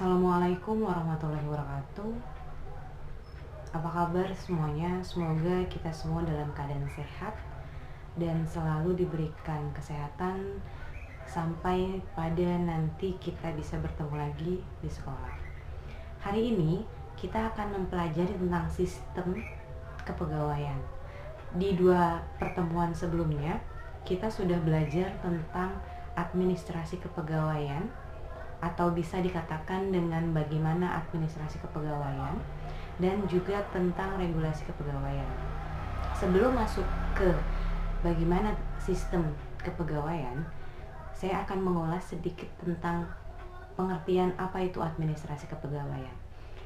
Assalamualaikum warahmatullahi wabarakatuh. Apa kabar semuanya? Semoga kita semua dalam keadaan sehat dan selalu diberikan kesehatan sampai pada nanti kita bisa bertemu lagi di sekolah. Hari ini kita akan mempelajari tentang sistem kepegawaian. Di 2 pertemuan sebelumnya kita sudah belajar tentang administrasi kepegawaian, atau bisa dikatakan dengan bagaimana administrasi kepegawaian, dan juga tentang regulasi kepegawaian. Sebelum masuk ke bagaimana sistem kepegawaian, saya akan mengulas sedikit tentang pengertian apa itu administrasi kepegawaian.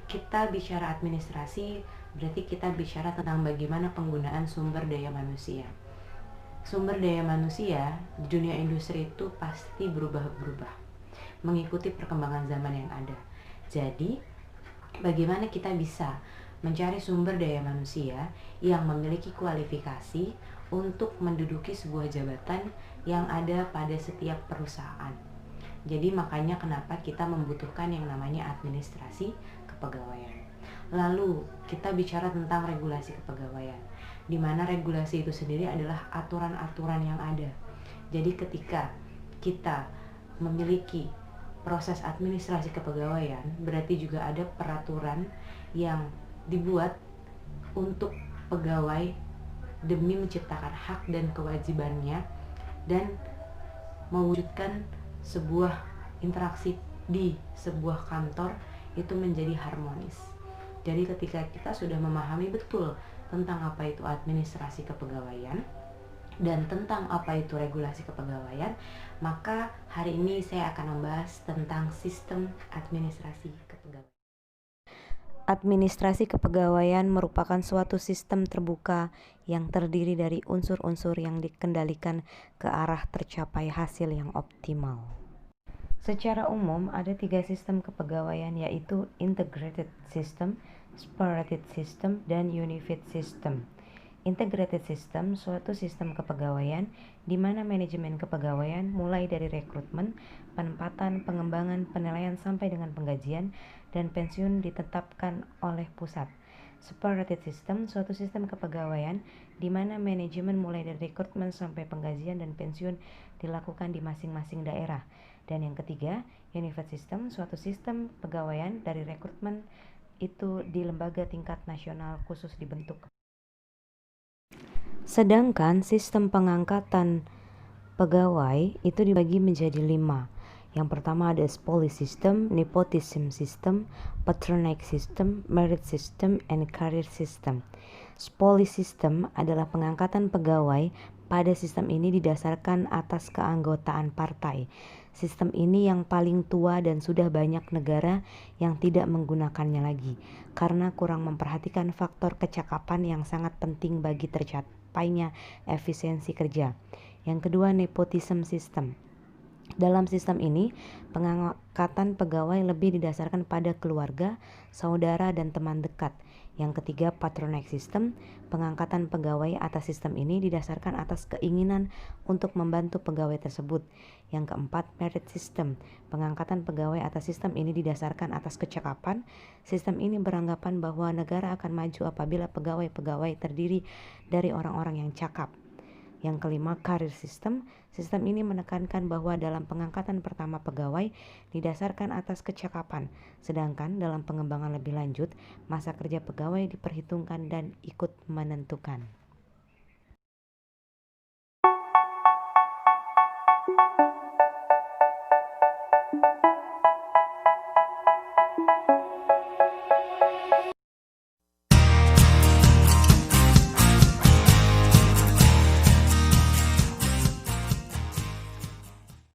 Kita bicara administrasi, berarti kita bicara tentang bagaimana penggunaan sumber daya manusia. Sumber daya manusia di dunia industri itu pasti berubah-ubah mengikuti perkembangan zaman yang ada. Jadi, bagaimana kita bisa mencari sumber daya manusia yang memiliki kualifikasi untuk menduduki sebuah jabatan yang ada pada setiap perusahaan. Jadi makanya kenapa kita membutuhkan yang namanya administrasi kepegawaian. Lalu kita bicara tentang regulasi kepegawaian, di mana regulasi itu sendiri adalah aturan-aturan yang ada. Jadi ketika kita memiliki proses administrasi kepegawaian, berarti juga ada peraturan yang dibuat untuk pegawai demi menciptakan hak dan kewajibannya dan mewujudkan sebuah interaksi di sebuah kantor itu menjadi harmonis. Jadi ketika kita sudah memahami betul tentang apa itu administrasi kepegawaian dan tentang apa itu regulasi kepegawaian, maka hari ini saya akan membahas tentang sistem administrasi kepegawaian. Administrasi kepegawaian merupakan suatu sistem terbuka yang terdiri dari unsur-unsur yang dikendalikan ke arah tercapai hasil yang optimal. Secara umum ada 3 sistem kepegawaian, yaitu integrated system, separated system, dan unified system. Integrated system suatu sistem kepegawaian di mana manajemen kepegawaian mulai dari rekrutmen, penempatan, pengembangan, penilaian sampai dengan penggajian dan pensiun ditetapkan oleh pusat. Separated system suatu sistem kepegawaian di mana manajemen mulai dari rekrutmen sampai penggajian dan pensiun dilakukan di masing-masing daerah. Dan yang ketiga, unified system suatu sistem pegawaian dari rekrutmen itu di lembaga tingkat nasional khusus dibentuk. Sedangkan sistem pengangkatan pegawai itu dibagi menjadi 5. Yang pertama ada spoly system, nepotism system, patronage system, merit system, and career system. Spoly system adalah pengangkatan pegawai. Pada sistem ini didasarkan atas keanggotaan partai. Sistem ini yang paling tua dan sudah banyak negara yang tidak menggunakannya lagi karena kurang memperhatikan faktor kecakapan yang sangat penting bagi tercapainya efisiensi kerja. Yang kedua, nepotism system. Dalam sistem ini, pengangkatan pegawai lebih didasarkan pada keluarga, saudara, dan teman dekat. Yang ketiga, patronage system. Pengangkatan pegawai atas sistem ini didasarkan atas keinginan untuk membantu pegawai tersebut. Yang keempat, merit system. Pengangkatan pegawai atas sistem ini didasarkan atas kecakapan. Sistem ini beranggapan bahwa negara akan maju apabila pegawai-pegawai terdiri dari orang-orang yang cakap. Yang kelima, career system. Sistem ini menekankan bahwa dalam pengangkatan pertama pegawai didasarkan atas kecakapan, sedangkan dalam pengembangan lebih lanjut, masa kerja pegawai diperhitungkan dan ikut menentukan.